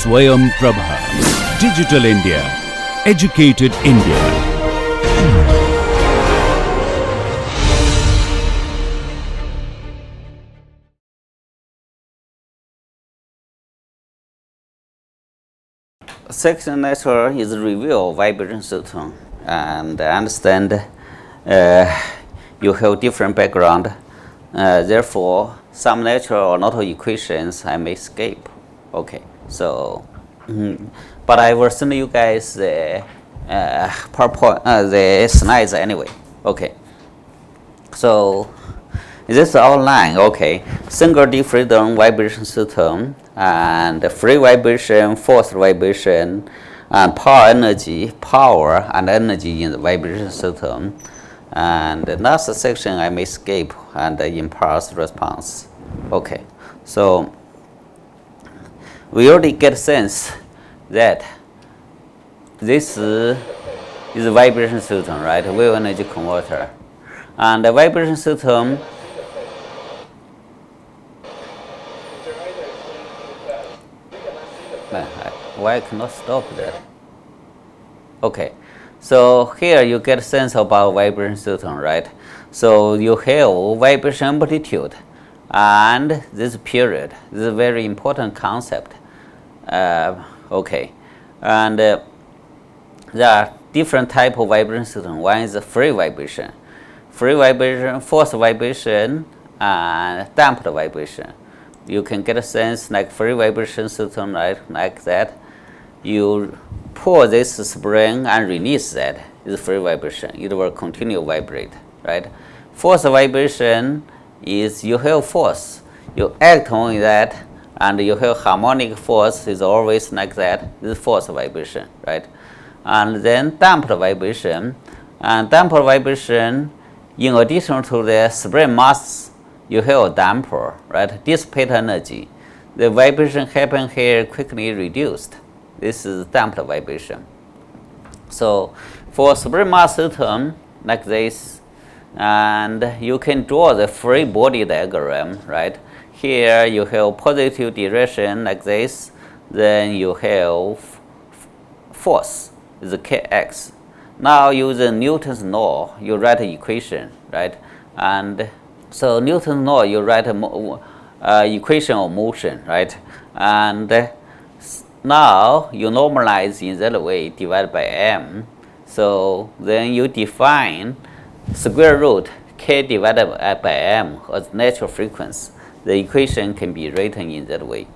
Swayam Prabha. Digital India. Educated India. Second lecture is review of vibration system, and I understand you have different background. Therefore, some natural or not equations I may skip. Okay, so but I will send you guys the PowerPoint, the slides anyway. Okay, so this is outline. Okay, single D freedom vibration system and free vibration, forced vibration, and power and energy in the vibration system. And the last section I may skip, and the impulse response. Okay, so we already get a sense that this is a vibration system, right? Wave energy converter. And the vibration system why I cannot stop that? Okay, so here you get a sense about vibration system, right? So you have vibration amplitude and this period. This is a very important concept. Okay, and there are different type of vibration system. One is free vibration, forced vibration, and damped vibration. You can get a sense like free vibration system, right? Like that. You pull this spring and release that is free vibration. It will continue to vibrate, right? Force vibration is you have force, you act on that, and you have harmonic force is always like that. This is force vibration, right? And then damped vibration, and damped vibration, in addition to the spring mass, you have a damper, right? Dissipate energy. The vibration happen here quickly reduced. This is damped vibration. So for spring mass system like this, and you can draw the free body diagram, right? Here you have positive direction like this, then you have force is kx. Now using Newton's law, you write an equation, right? And so Newton's law, you write a equation of motion, right? And now you normalize in that way, divided by m. So then you define square root k divided by m as natural frequency. The equation can be written in that way.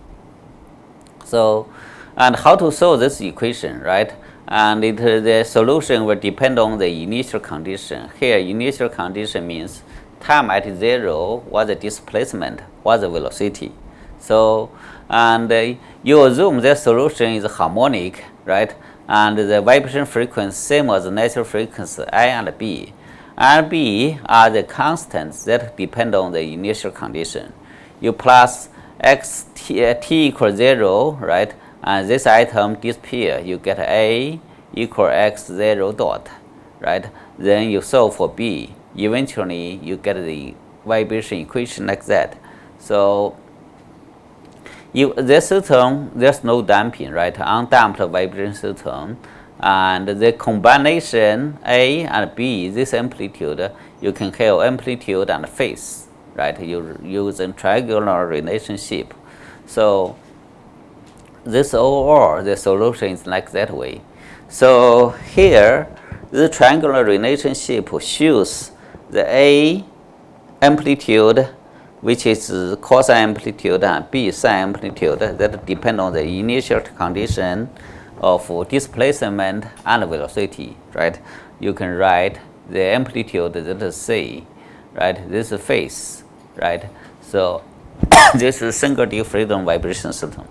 So, and how to solve this equation, right? And the solution will depend on the initial condition. Here, initial condition means time at 0, what the displacement, what the velocity. So, and you assume the solution is harmonic, right? And the vibration frequency same as the natural frequency I and B. And B are the constants that depend on the initial condition. You plus x t equals 0, right? And this item disappear. You get A equal x 0 dot, right? Then you solve for B. Eventually, you get the vibration equation like that. So this system, there's no damping, right? Undamped vibration system, and the combination A and B, this amplitude, you can have amplitude and phase, right? You using triangular relationship. So this overall, the solution is like that way. So here, the triangular relationship shows the A amplitude, which is cosine amplitude, and B sine amplitude, that depend on the initial condition of displacement and velocity, right? You can write the amplitude that is C, right? This is phase, right? So this is single D freedom vibration system.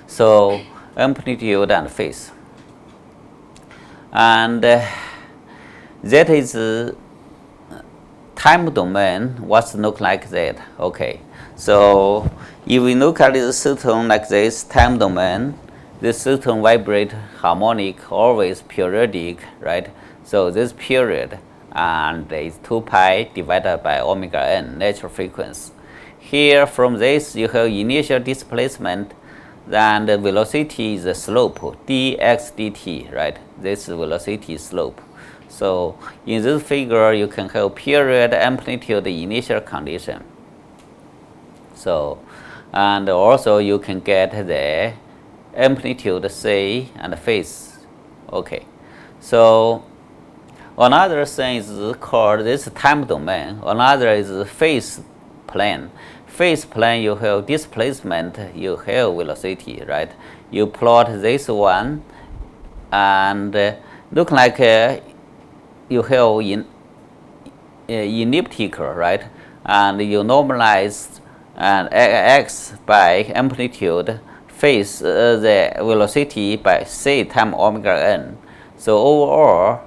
So amplitude and phase. And that is time domain, what's look like that? Okay, so if we look at this system like this, time domain, this system vibrate harmonic, always periodic, right? So this period, and is 2 pi divided by omega n, natural frequency. Here from this, you have initial displacement then the velocity is the slope dx dt, right? This velocity slope. So in this figure, you can have period, amplitude, initial condition. So, and also you can get the amplitude C and phase. Okay. So another thing is called this time domain. Another is phase plane. Phase plane, you have displacement, you have velocity, right? You plot this one, and look like you have elliptical, right? And you normalize and x by amplitude, phase the velocity by c times omega n. So overall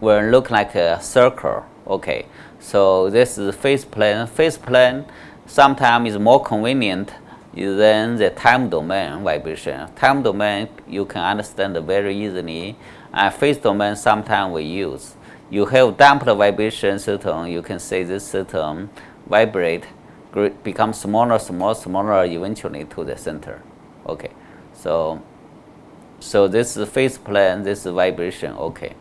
will look like a circle. Okay, so this is phase plane. Phase plane sometimes is more convenient than the time domain vibration. Time domain you can understand very easily, and phase domain sometimes we use. You have damped vibration system, you can say this system vibrate, become smaller, smaller eventually to the center. Okay, so this is phase plane, this is vibration. Okay.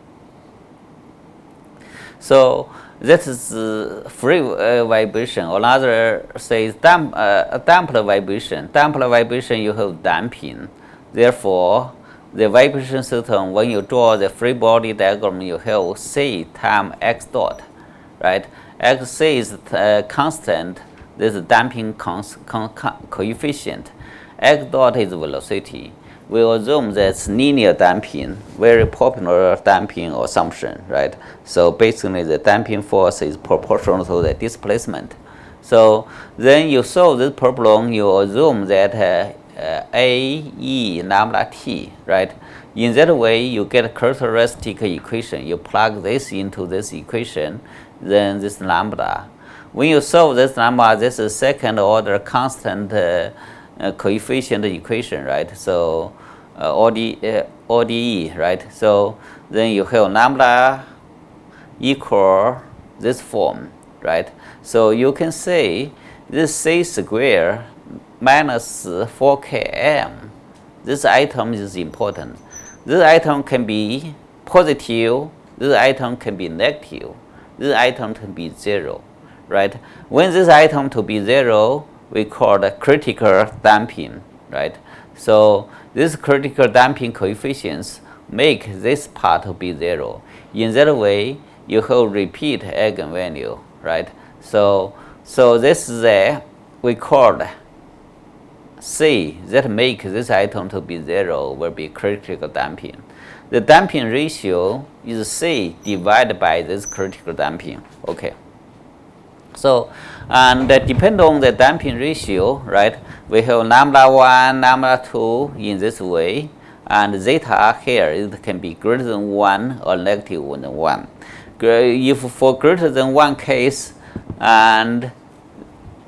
So this is free vibration. Another says damped vibration. Damped vibration, you have damping. Therefore, the vibration system, when you draw the free body diagram, you have c times x dot, right? Xc is constant. This is damping coefficient. X dot is velocity. We assume that's linear damping, very popular damping assumption, right? So basically the damping force is proportional to the displacement. So then you solve this problem, you assume that A, E, lambda T, right? In that way, you get a characteristic equation. You plug this into this equation, then this lambda. When you solve this lambda, this is second order constant coefficient equation, right? So ODE, right? So then you have lambda equal this form, right? So you can say this c square minus 4km. This item is important. This item can be positive, this item can be negative, this item can be 0, right? When this item to be 0, we call the critical damping, right? So these critical damping coefficients make this part to be 0. In that way, you have repeat eigenvalue, right? So this is we call C that make this item to be 0 will be critical damping. The damping ratio is C divided by this critical damping. Okay. So, and depend on the damping ratio, right? We have lambda 1, lambda 2 in this way, and zeta here it can be greater than 1 or negative than 1. If for greater than 1 case, and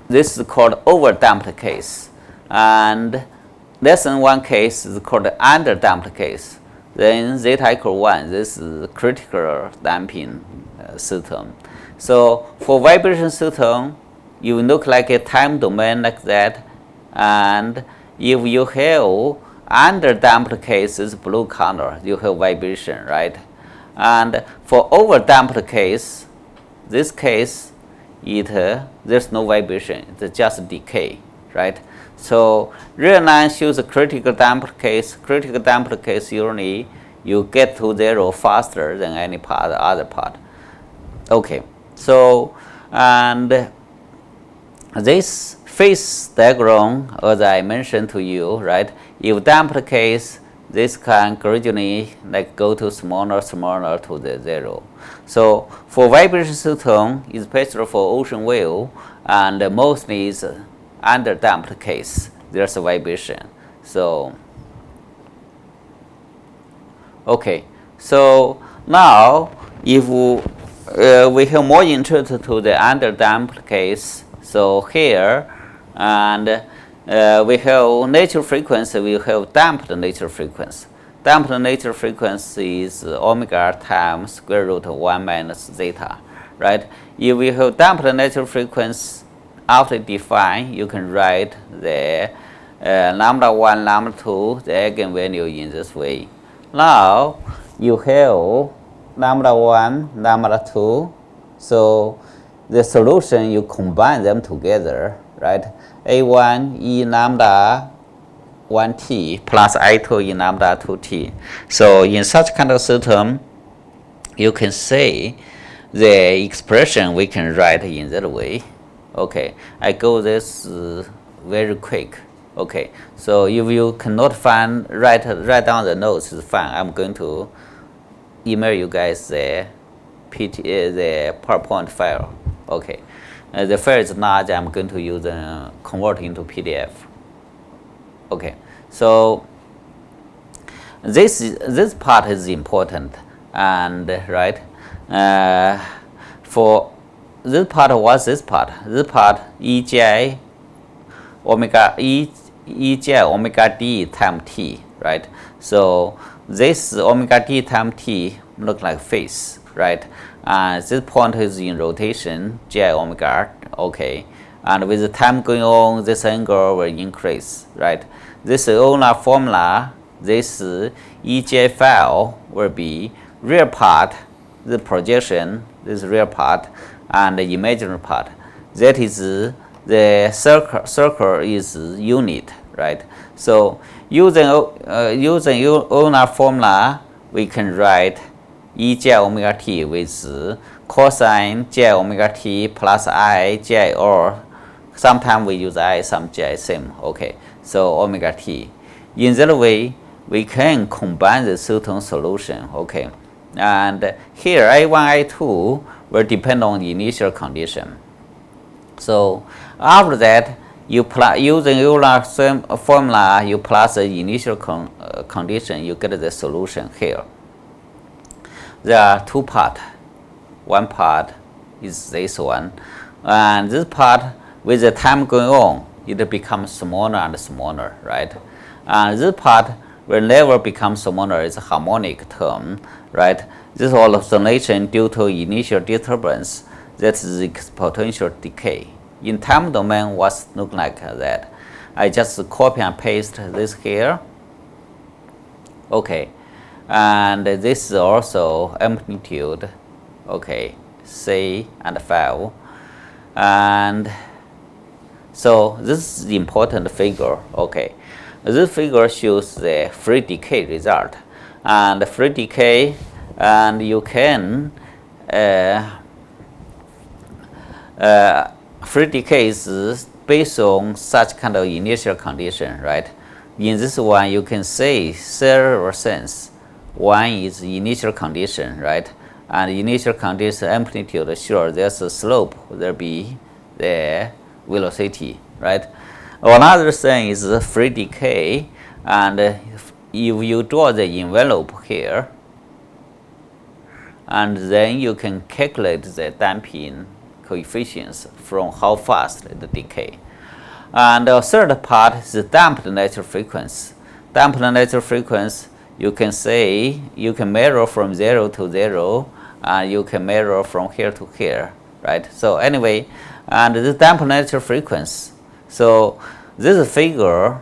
this is called over damped case, and less than 1 case is called under damped case. Then zeta equal 1, this is critical damping system. So for vibration system, you look like a time domain like that, and if you have under damped cases, blue color, you have vibration, right? And for over damped case, this case, there's no vibration, it's just decay, right? So real line shows a critical damped case. Critical damped case usually you get to 0 faster than any part, other part. Okay, so and this phase diagram, as I mentioned to you, right? If damped case, this can gradually like go to smaller to the 0. So for vibration system, especially for ocean wave, and mostly is under damped case, there's a vibration. So okay, so now if we have more interest to the under damped case, so here and we have natural frequency, we have damped natural frequency. Damped natural frequency is omega times square root of 1 minus zeta, right? If we have damped natural frequency, after define, you can write the lambda 1, lambda 2, the eigenvalue in this way. Now you have lambda 1, lambda 2, so the solution, you combine them together, right? A1 e lambda 1t plus I2 e lambda 2t. So in such kind of system, you can say the expression we can write in that way. Okay, I go this very quick. Okay, so if you cannot find, write down the notes, it's fine. I'm going to email you guys the the PowerPoint file. Okay, the file is large. I'm going to use convert into PDF. Okay, so this part is important, and right, for this part, what's this part? This part Ej omega Ej omega d times t, right? So this omega d times t look like phase, right? This point is in rotation, j omega, okay. And with the time going on, this angle will increase, right? This Euler formula, this Ej file will be real part, the projection, this real part, and the imaginary part. That is the circle is unit, right? So using Euler formula, we can write E j omega t with cosine j omega t plus I j, or sometimes we use I, some j, same. Okay, so omega t. In that way, we can combine the certain solution. Okay, and here I1, I2 will depend on the initial condition. So after that, you using Euler formula, you plus the initial condition, you get the solution here. There are two parts. One part is this one, and this part, with the time going on, it becomes smaller and smaller, right? And this part will never become smaller. It's a harmonic term, right? This all oscillation due to initial disturbance. That's the exponential decay. In time domain, what's look like that? I just copy and paste this here. Okay, and this is also amplitude. Okay, C and 5, and so this is the important figure. Okay, this figure shows the free decay result, and free decay, and you can free decay is based on such kind of initial condition, right? In this one, you can say several sense. One is initial condition, right? And initial condition amplitude, sure, there's a slope, there be the velocity, right? Another thing is the free decay, and if you draw the envelope here, and then you can calculate the damping coefficients from how fast it decay. And the third part is the damped natural frequency. Damped natural frequency, you can say, you can measure from 0 to 0, and you can measure from here to here, right? So anyway, and the damped natural frequency. So this figure,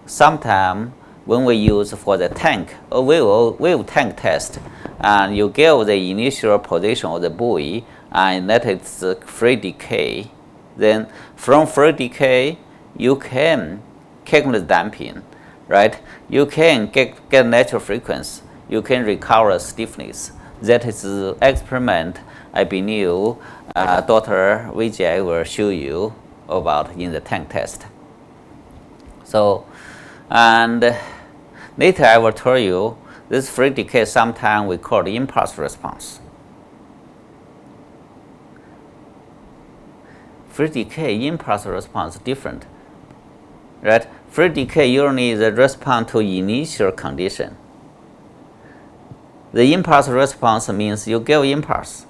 sometime when we use for the tank, a wave tank test, and you give the initial position of the buoy, and that is the free decay. Then from free decay, you can calculate damping, right? You can get natural frequency. You can recover stiffness. That is the experiment I believe Dr. Vijay will show you about in the tank test. So, and later I will tell you this free decay sometimes we call the impulse response. Free decay, impulse response different, right? Free decay usually is a response to initial condition. The impulse response means you give impulse.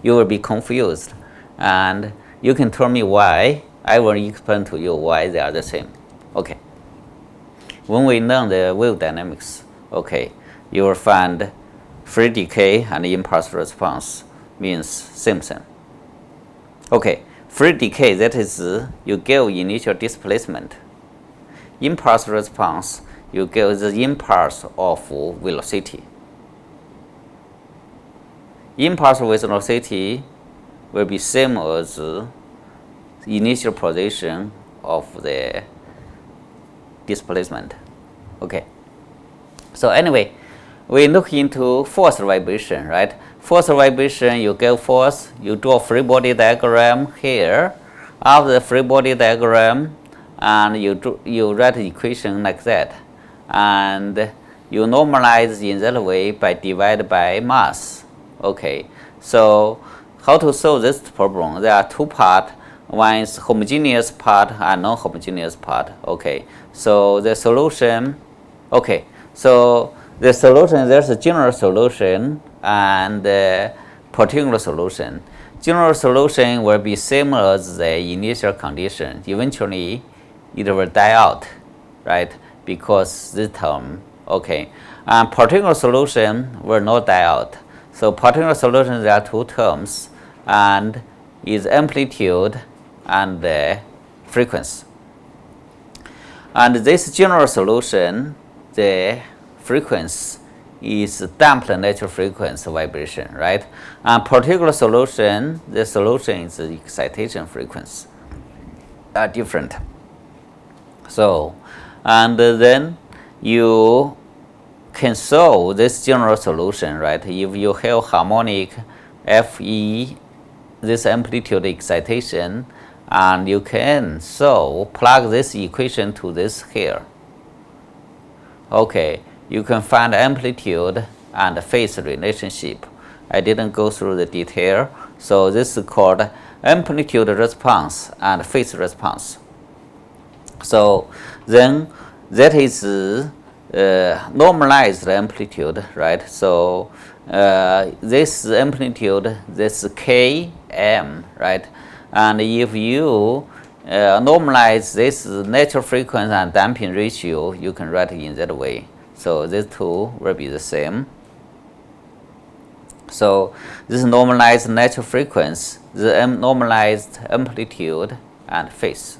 You will be confused, and you can tell me why. I will explain to you why they are the same. Okay. When we learn the wave dynamics, okay, you will find free decay and impulse response means same. Okay, free decay, that is, you give initial displacement. Impulse response, you give the impulse of velocity. Impulse velocity will be same as the initial position of the displacement. Okay. So anyway, we look into force vibration, right? Force vibration, you give force, you draw free body diagram here. After the free body diagram, and you write the equation like that, and you normalize in that way by divide by mass. Okay, so how to solve this problem? There are two parts. One is homogeneous part and non-homogeneous part. Okay, so the solution. Okay, so the solution, there's a general solution and particular solution. General solution will be same as the initial condition. Eventually, it will die out, right? Because this term, okay. And particular solution will not die out. So particular solution, there are two terms, and is amplitude and frequency. And this general solution, the frequency is damped natural frequency vibration, right? And particular solution, the solution is the excitation frequency, are different. So, and then you can solve this general solution, right? If you have harmonic Fe, this amplitude excitation, and you can plug this equation to this here. Okay, you can find amplitude and phase relationship. I didn't go through the detail, so this is called amplitude response and phase response. So then that is normalized amplitude, right? So this amplitude, this Km, right? And if you normalize this natural frequency and damping ratio, you can write it in that way. So these two will be the same. So this normalized natural frequency, the normalized amplitude and phase.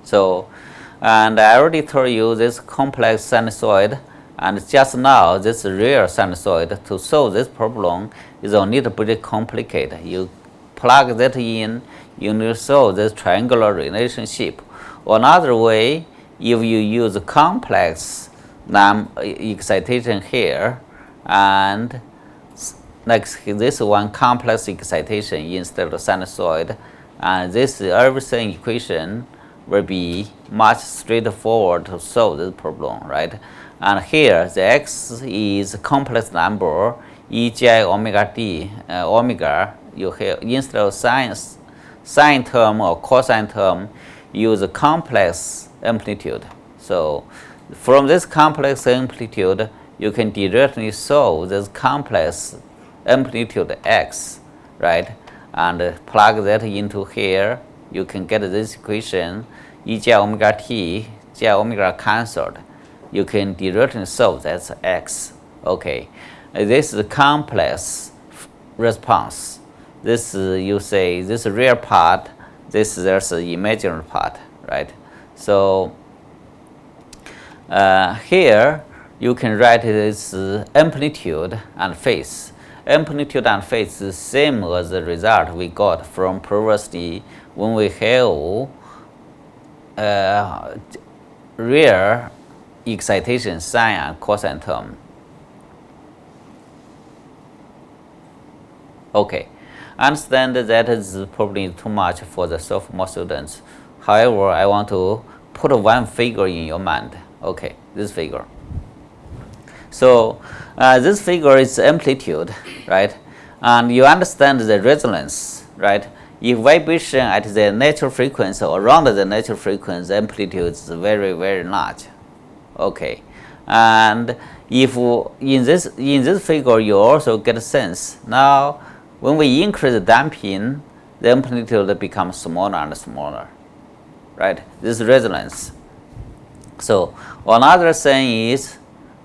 So, and I already told you this complex sinusoid, and just now this real sinusoid. To solve this problem is a little bit complicated. You plug that in, you need to solve this triangular relationship. Another way, if you use complex excitation here, and like this one complex excitation instead of sinusoid, and this everything equation will be much straightforward to solve this problem, right? And here the x is complex number, ej omega d, omega, you have instead of sine term or cosine term, use a complex amplitude. So from this complex amplitude, you can directly solve this complex amplitude x, right? And plug that into here, you can get this equation, e j omega t, j omega cancelled. You can directly solve that's x. Okay, this is complex response. This you say this real part, this there's an imaginary part, right? So here you can write this amplitude and phase. Amplitude and phase is same as the result we got from previously when we have real excitation sine and cosine term. Okay, understand that is probably too much for the sophomore students. However, I want to put one figure in your mind. Okay, this figure. So this figure is amplitude, right? And you understand the resonance, right? If vibration at the natural frequency or around the natural frequency, amplitude is very, very large. Okay, and if in this figure you also get a sense. Now, when we increase the damping, the amplitude becomes smaller and smaller, right? This resonance. So another thing is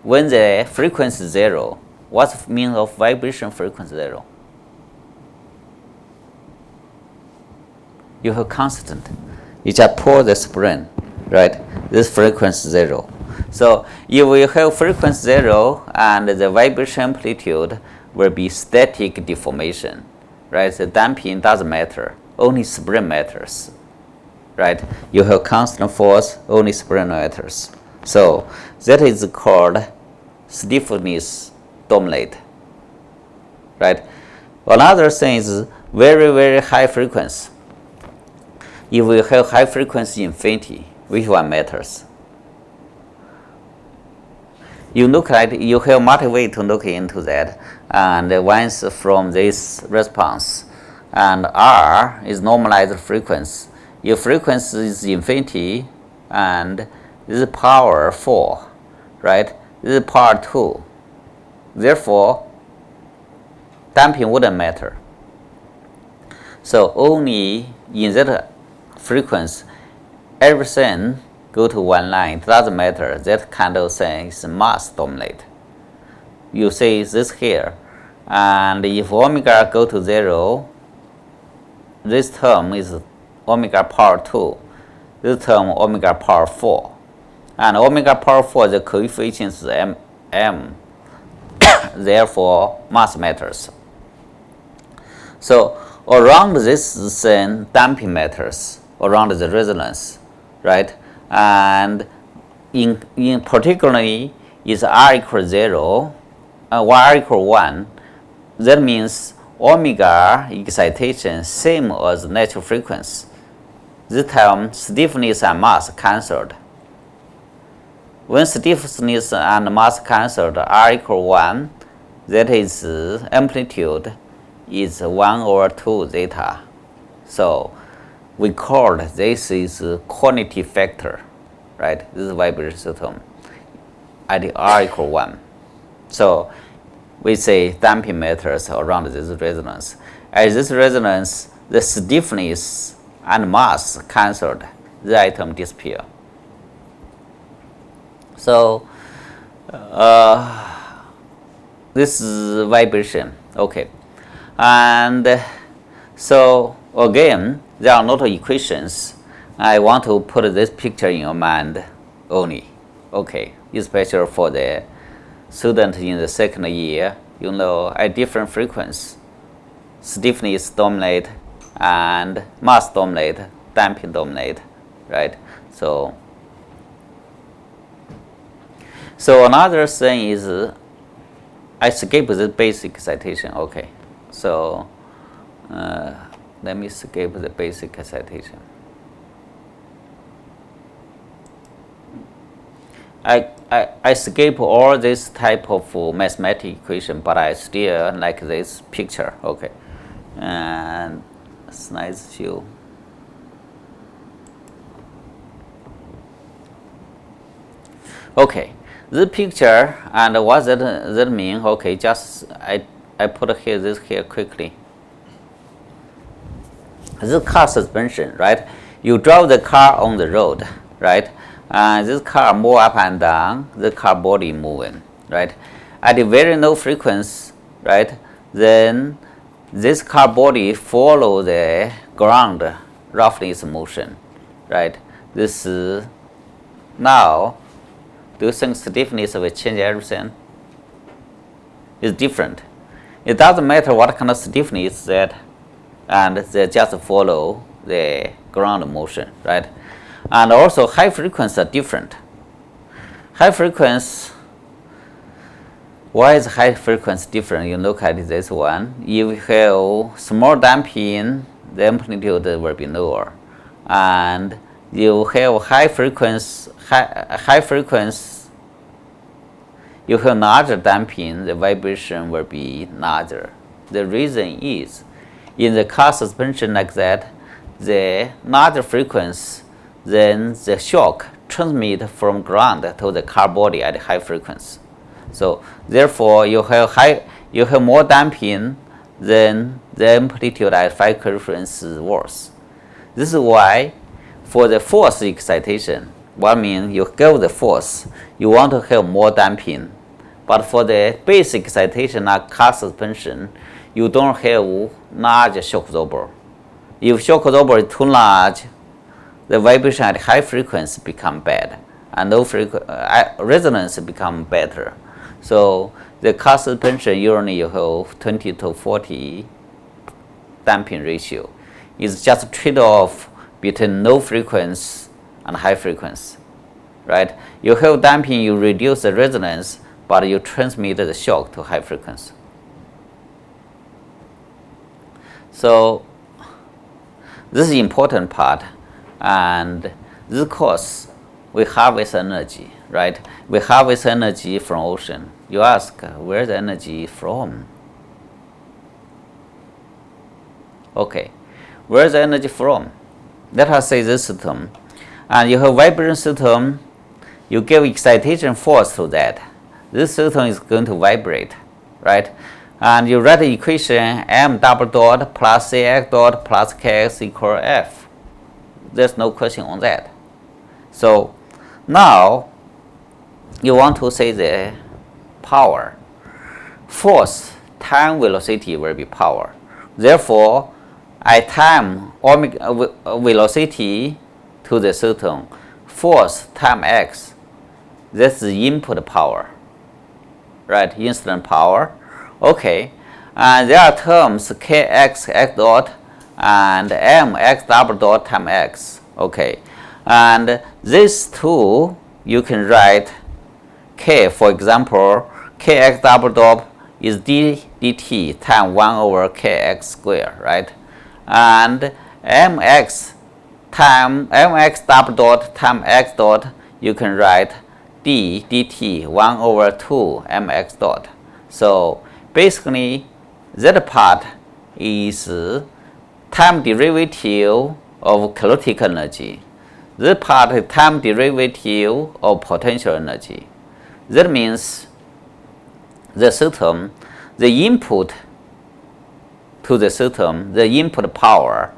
when the frequency is zero, what's the meaning of vibration frequency zero? you have constant. You just pull the spring, right? This frequency 0. So if we have frequency 0 and the vibration amplitude will be static deformation, right? The damping doesn't matter, only spring matters, right? You have constant force, only spring matters. So that is called stiffness dominate, right? Another thing is very, very high frequency. If we have high frequency infinity, which one matters? You look at, you have multiple ways to look into that, and once from this response, and R is normalized frequency. If frequency is infinity, and this is power 4, right? This is power 2. Therefore, damping wouldn't matter. So only in that frequency, everything go to one line. It doesn't matter. That kind of thing is mass dominate. You see this here, and if omega go to 0, this term is omega power 2. This term omega power 4. And omega power 4, the coefficient is m. Therefore, mass matters. So around this thing, damping matters, around the resonance, right? And in particularly is R equals 0, Y equals 1. That means omega excitation same as natural frequency. This time stiffness and mass cancelled. When stiffness and mass cancelled, R equals 1, that is amplitude is 1 over 2 zeta. So we call this is quantity factor, right? This is vibration system at the R equals 1. So we say damping matters around this resonance. At this resonance, the stiffness and mass cancelled, the item disappear. So this is vibration, okay. And so again, there are not equations. I want to put this picture in your mind only, okay, especially for the student in the second year, you know, at different frequencies, stiffness dominate and mass dominate, damping dominate, right? So another thing is I skip the basic excitation, okay. So let me skip the basic excitation. I skip all this type of mathematical equation, but I still like this picture, okay. And nice view. Okay, this picture and what that mean? Okay, just I put here this here quickly. This car suspension, right? You drive the car on the road, right? This car move up and down, the car body moving, right? At a very low frequency, right? Then this car body follow the ground roughly its motion, right? This now, do you think stiffness will change everything? It's different. It doesn't matter what kind of stiffness that, and they just follow the ground motion, right? And also high frequency are different. High frequency, why is high frequency different? You look at this one. If you have small damping, the amplitude will be lower. And you have high frequency, you have larger damping, the vibration will be larger. The reason is, in the car suspension like that, the larger frequency, then the shock transmit from ground to the car body at high frequency. So therefore, you have more damping, then the amplitude at high frequency is worse. This is why, for the force excitation, what means you give the force, you want to have more damping. But for the basic excitation like car suspension, you don't have large shock absorber. If shock absorber is too large, the vibration at high frequency become bad, and low resonance become better. So the car suspension usually you have 20 to 40 damping ratio. It's just trade-off between low frequency and high frequency, right? You have damping, you reduce the resonance, but you transmit the shock to high frequency. So this is the important part, and this course we harvest energy, right? We harvest energy from ocean. You ask, where's the energy from? Okay, where's the energy from? Let us say this system, and you have vibration system, you give excitation force to that. This system is going to vibrate, right? And you write the equation m double dot plus cx dot plus kx equal f. There's no question on that. So now you want to say the power. Force time velocity will be power. Therefore, I time omega velocity to the system, force time x. That's the input power, right? Instant power. Okay, and there are terms kx x dot and mx double dot times x. Okay, and these two you can write k. For example, kx double dot is d dt times 1 over kx squared, right? And mx double dot times x dot you can write d dt 1 over 2 mx dot. So basically, that part is time derivative of kinetic energy. This part is time derivative of potential energy. That means the system, the input to the system, the input power,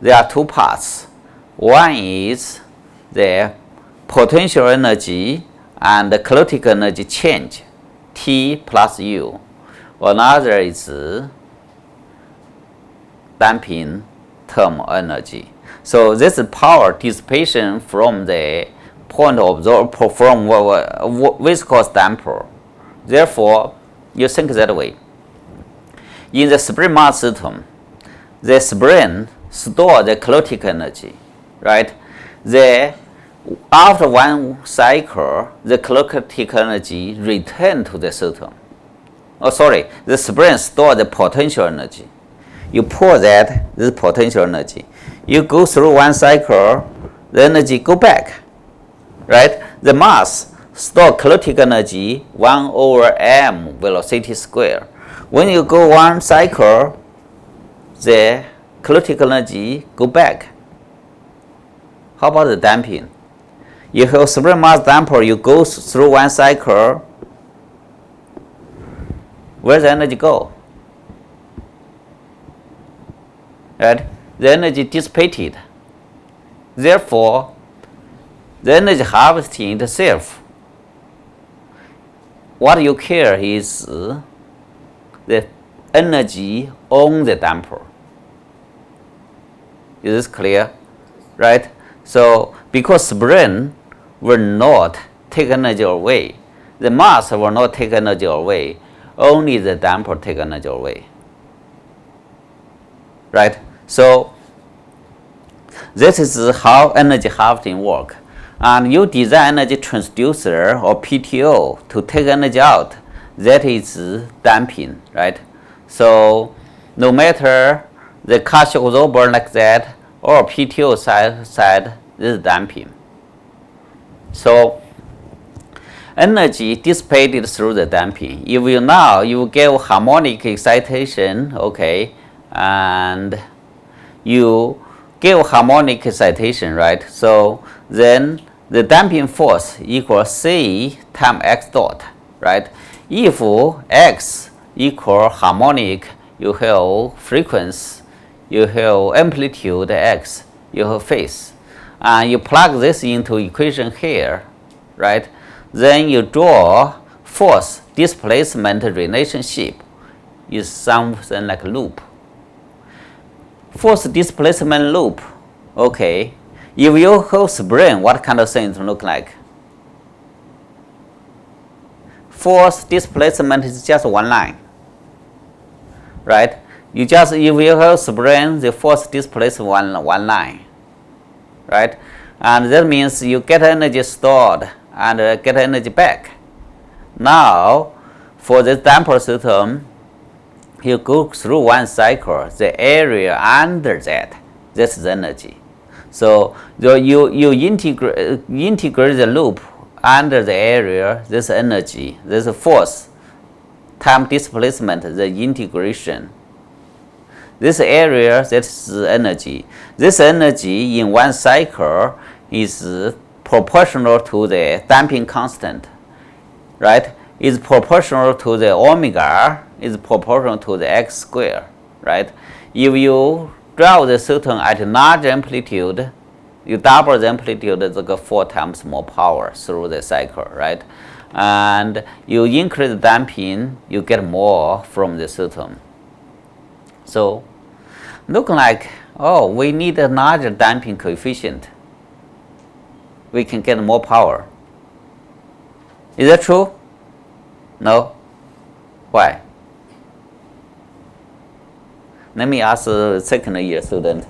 there are two parts. One is the potential energy and the kinetic energy change, T plus U. Another is damping term energy. So this is power dissipation from the point of from viscous damper. Therefore, you think that way. In the spring mass system, the spring store the kinetic energy, right? After one cycle, the kinetic energy return to the system. Oh, sorry, the spring store the potential energy. You pour that, this potential energy. You go through one cycle, the energy go back, right? The mass store kinetic energy 1 over m velocity square. When you go one cycle, the kinetic energy go back. How about the damping? You have spring mass damper, you go through one cycle, where the energy go? Right? The energy dissipated. Therefore, the energy harvesting itself. What you care is the energy on the damper. Is this clear? Right? So, because spring will not take energy away, the mass will not take energy away, only the damper take energy away. Right? So, this is how energy harvesting work. And you design energy transducer or PTO to take energy out. That is damping, right? So, no matter the car shock absorber like that or PTO side, this is damping. So, energy dissipated through the damping. If you give harmonic excitation, okay, and you give harmonic excitation, right? So then the damping force equals C times x dot, right? If x equal harmonic, you have frequency, you have amplitude x, you have phase. And you plug this into equation here, right? Then you draw force displacement relationship is something like a loop. force displacement loop. Okay, if you hold spring, what kind of thing it look like? Force displacement is just one line, right? You just, if you hold spring, the force displaces one line, right? And that means you get energy stored and get energy back. Now, for this damper system, you go through one cycle, the area under that, that's the energy. So you integrate the loop under the area, this energy, this force, time displacement, the integration. This area, that's the energy. This energy in one cycle is proportional to the damping constant, right? Is proportional to the omega, is proportional to the x squared, right? If you drive the system at large amplitude, you double the amplitude, it's like 4 times more power through the cycle, right? And you increase the damping, you get more from the system. So, look like, oh, we need a larger damping coefficient. We can get more power. Is that true? No? Why? Let me ask a second year student.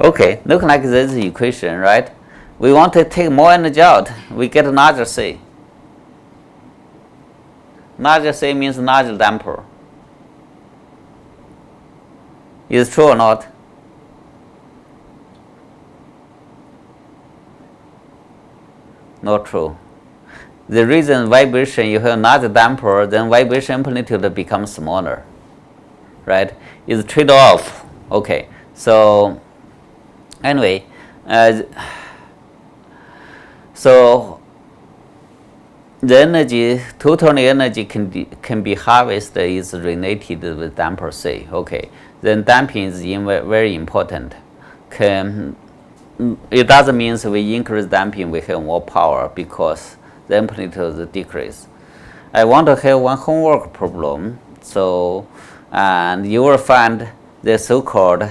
Okay, look like this equation, right? We want to take more energy out, we get larger C. Larger C means larger damper. Is it true or not? Not true. The reason vibration, you have larger damper, then vibration amplitude becomes smaller, right? It's trade-off. Okay, so anyway, so the energy, total energy can be harvested is related with damper C. Okay, then damping is very important. It doesn't mean we increase damping, we have more power because the amplitude decrease. I want to have one homework problem. So, and you will find the so-called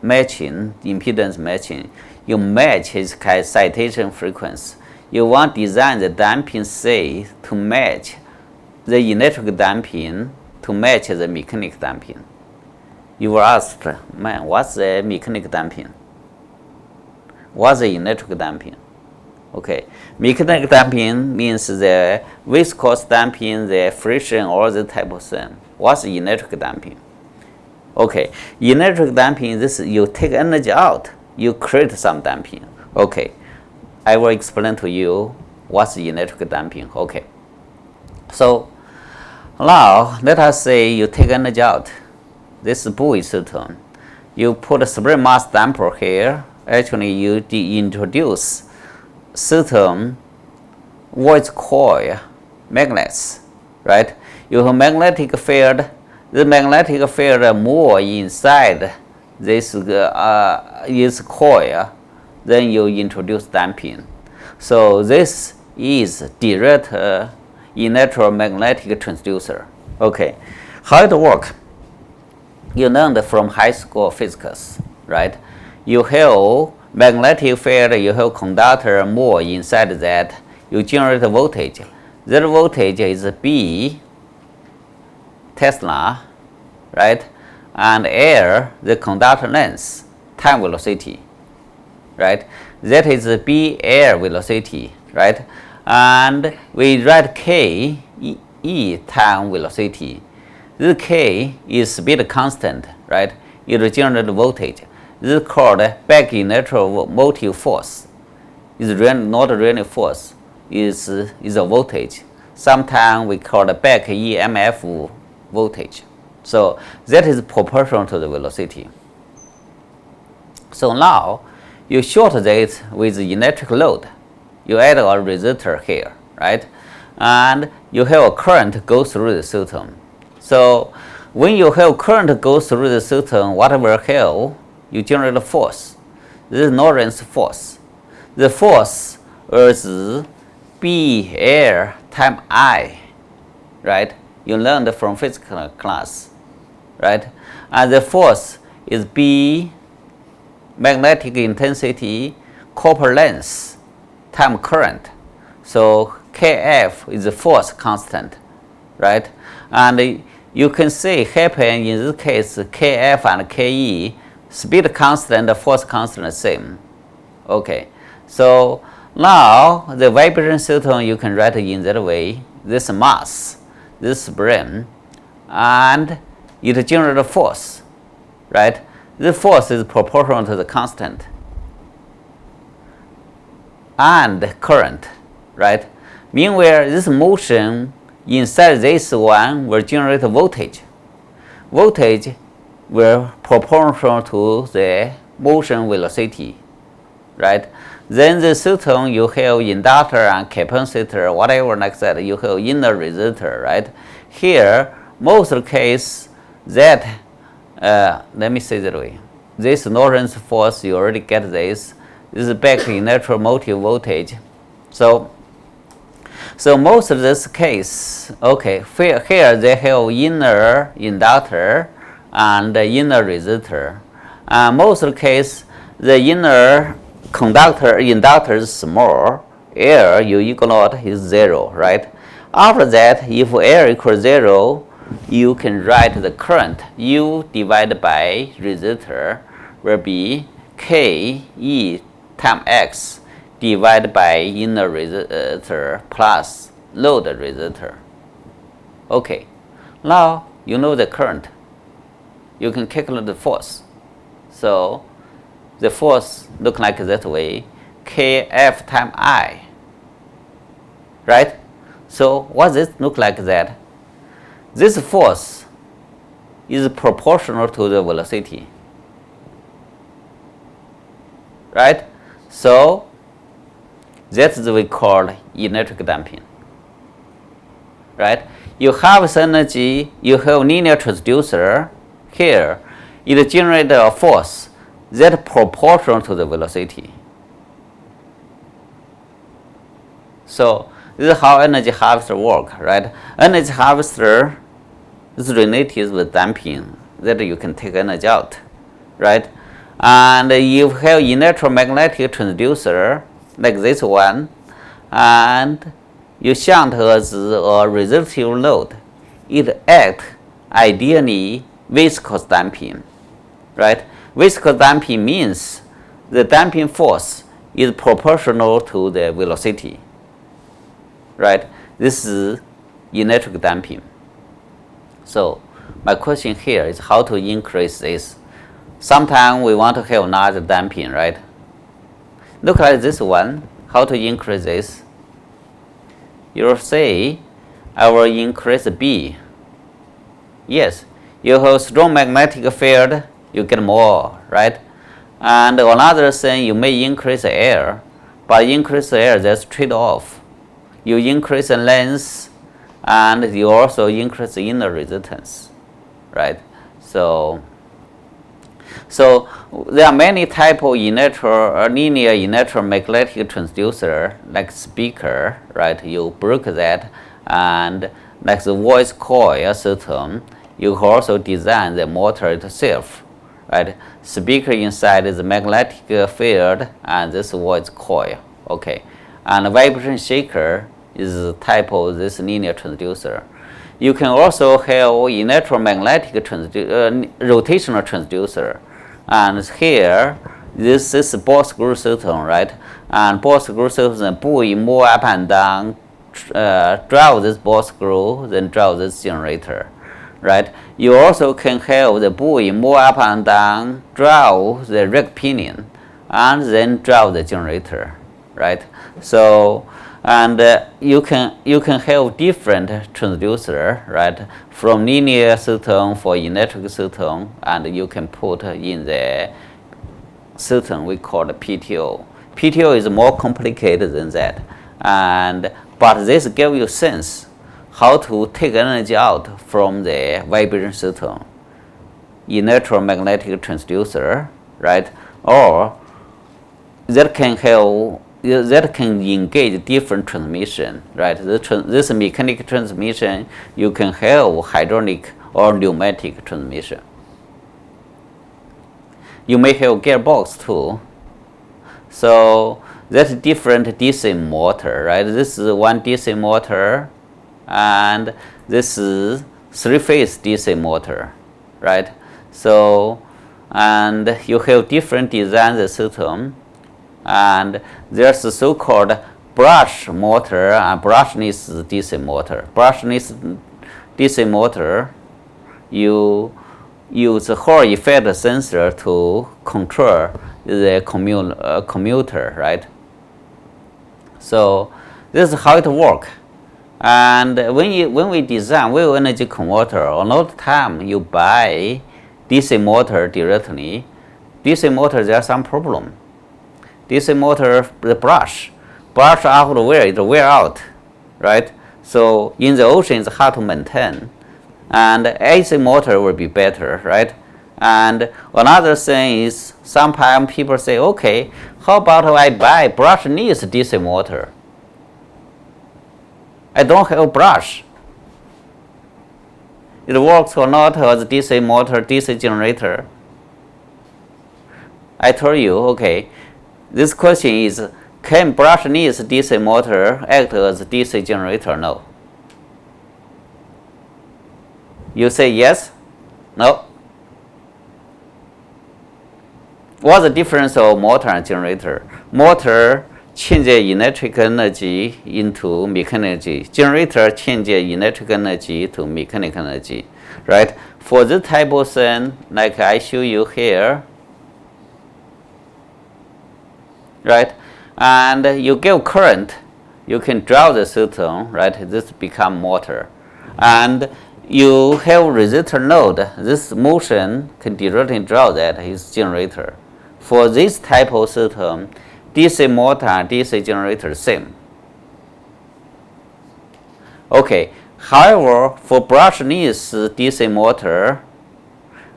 matching, impedance matching. You match his excitation frequency. You want to design the damping C to match the electric damping to match the mechanical damping. You will ask, man, what's the mechanical damping? What's the electric damping? Okay, mechanical damping means the viscous damping, the friction, all the type of thing. What's the electric damping? Okay, electric damping, this you take energy out, you create some damping. Okay, I will explain to you what's the electric damping. Okay, so now let us say you take energy out. This buoy system, you put a spring mass damper here. Actually, you introduce certain voice coil magnets, right? You have magnetic field. The magnetic field move inside this is coil. Then you introduce damping. So this is direct electromagnetic transducer. Okay, how it works? You learned from high school physics, right? You have magnetic field, you have conductor move inside that, you generate voltage. That voltage is B Tesla, right? And L, the conductor length, time velocity, right? That is B L velocity, right? And we write K E time velocity. This K is speed constant, right? It generates voltage. This is called back electromotive force. It's really not really force. Is a voltage. Sometimes we call the back EMF voltage. So that is proportional to the velocity. So now you short that with the electric load. You add a resistor here, right? And you have a current go through the system. So when you have current go through the system, whatever have, you generate a force. This is Lorentz force. The force is BL times I, right? You learned from physics class, right? And the force is B magnetic intensity copper length time current. So Kf is the force constant, right? And you can see happen in this case Kf and Ke, speed constant, force constant same. Okay, so now the vibration system you can write in that way. This mass, this spring, and it generates a force, right? This force is proportional to the constant and current, right? Meanwhile, this motion inside this one will generate voltage. Voltage will proportional to the motion velocity, right? Then the system you have inductor and capacitor, whatever like that, you have inner resistor, right? Here, most of the case that, let me say that way. This Lorentz force, you already get this. This is back in electromotive voltage. So most of this case, okay, here they have inner inductor and inner resistor. Most of the case, the inner inductor is small, L you equal is 0, right? After that, if L equals 0, you can write the current U divided by resistor will be K E times X divided by inner resistor plus load resistor. Okay, now you know the current. You can calculate the force. So the force look like that way, Kf times I, right? So what does it look like that? This force is proportional to the velocity, right? So that's what we call electric damping, right? You have this energy, you have linear transducer here, it generates a force that proportional to the velocity. So this is how energy harvester work, right? Energy harvester is related with damping, that you can take energy out, right? And you have electromagnetic transducer like this one, and you shunt as a resistive load. It acts ideally viscous damping, right? Viscous damping means the damping force is proportional to the velocity, right? This is electric damping. So my question here is how to increase this. Sometimes we want to have another damping, right? Look at this one, how to increase this. You'll say, I will increase B. Yes, you have strong magnetic field, you get more, right? And another thing, you may increase the air, but increase the air, that's trade-off. You increase the length, and you also increase the inner resistance, right? So there are many types of linear electromagnetic transducer, like speaker, right? You break that, and like the voice coil system, you can also design the motor itself, right? Speaker inside is the magnetic field and this voice coil, okay? And vibration shaker is a type of this linear transducer. You can also have electromagnetic rotational transducer. And here, this is ball screw system, right? And ball screw system buoy move up and down, drive this ball screw, then drive this generator, right? You also can have the buoy move up and down, drive the rack pinion, and then drive the generator, right? So, and you can have different transducer, right? From linear system for electric system, and you can put in the system we call the PTO. PTO is more complicated than that, but this gives you sense how to take energy out from the vibration system, electromagnetic transducer, right? Or that can engage different transmission, right? This mechanical transmission, you can have hydraulic or pneumatic transmission. You may have gearbox too. So that's different DC motor, right? This is one DC motor, and this is three-phase DC motor, right? So, and you have different design system, and there's a so-called brush motor and brushless DC motor. Brushless DC motor, you use a Hall effect sensor to control the commuter, right? So this is how it works. And when we design wave energy converter, a lot of time you buy DC motor directly. DC motor, there's some problem. DC motor, the brush after wear, it wear out, right? So in the ocean, it's hard to maintain. And AC motor will be better, right? And another thing is, sometimes people say, okay, how about I buy brushless DC motor? I don't have a brush. It works or not as DC motor, DC generator? I told you, okay, this question is, can brushless DC motor act as a DC generator? No. You say yes? No. What's the difference of motor and generator? Motor changes electric energy into mechanical energy. Generator changes electric energy to mechanical energy, right? For this type of thing, like I show you here, right? And you give current, you can drive the system, right? This become motor. And you have resistor node, this motion can directly drive that is generator. For this type of system, DC motor and DC generator same. Okay, however, for brushless DC motor,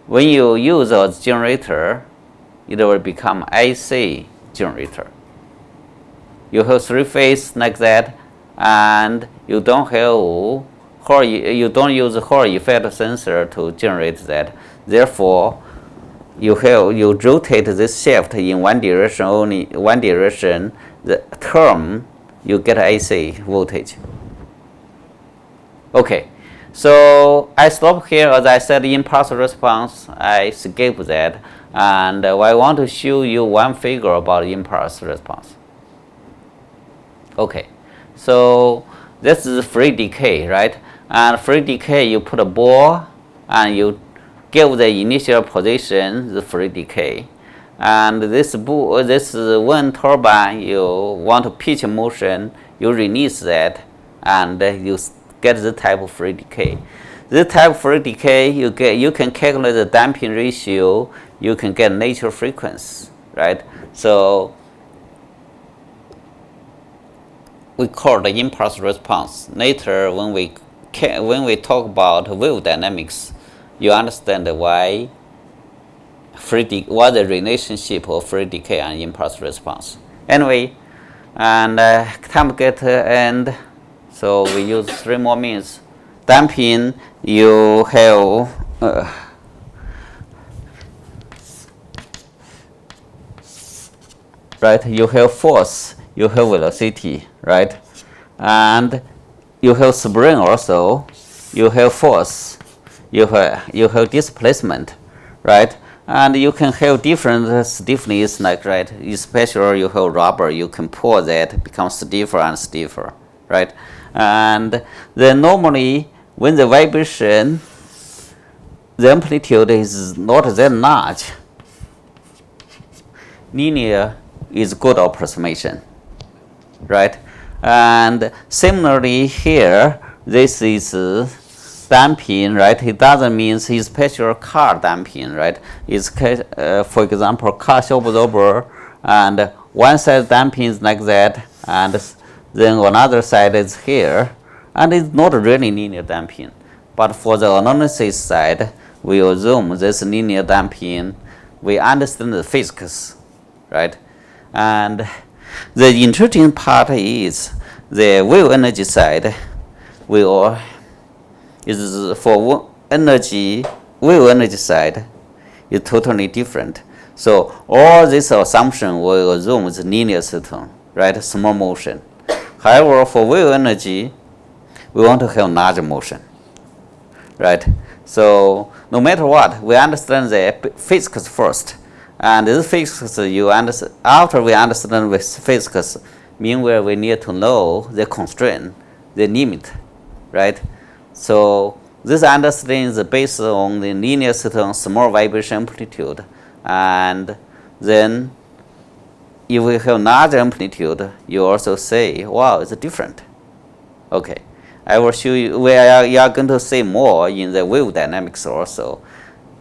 when you use a generator, it will become AC generator. You have three phase like that, and you don't use Hall effect sensor to generate that. Therefore, you rotate this shaft in one direction only, one direction. The term you get AC voltage. Okay, so I stop here. As I said, impulse response, I skip that, and I want to show you one figure about impulse response. Okay, so this is free decay, right? And free decay, you put a ball and you give the initial position, the free decay. And this wind turbine, you want to pitch motion, you release that, and you get this type of free decay. This type of free decay, you can calculate the damping ratio, you can get natural frequency, right? So we call the impulse response. Later, when we talk about wave dynamics, you understand why what the relationship of free decay and impulse response. Anyway, and time get end, so we use three more means. Damping, you have right? You have force, you have velocity, right? And you have spring also, you have force, you have displacement, right? And you can have different stiffness, like, right? Especially you have rubber, you can pour that, it becomes stiffer and stiffer, right? And then normally when the vibration, the amplitude is not that large, linear is good approximation, right? And similarly here, this is damping, right? It doesn't mean it's special car damping, right? It's for example, car shock absorber, and one side damping is like that, and then another side is here, and it's not really linear damping. But for the analysis side, we assume this linear damping, we understand the physics, right? And the interesting part is the wave energy side is for energy, wave energy side is totally different. So all this assumption will assume the linear system, right? Small motion. However, for wave energy, we want to have large motion, right? So no matter what, we understand the physics first. And this physics you understand, after we understand the physics, meanwhile we need to know the constraint, the limit, right? So this understanding is based on the linear system, small vibration amplitude, and then if we have large amplitude, you also say, wow, it's different. Okay, I will show you, you are going to see more in the wave dynamics also.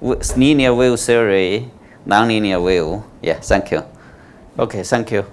Linear wave theory, nonlinear wave. Yeah, thank you. Okay, thank you.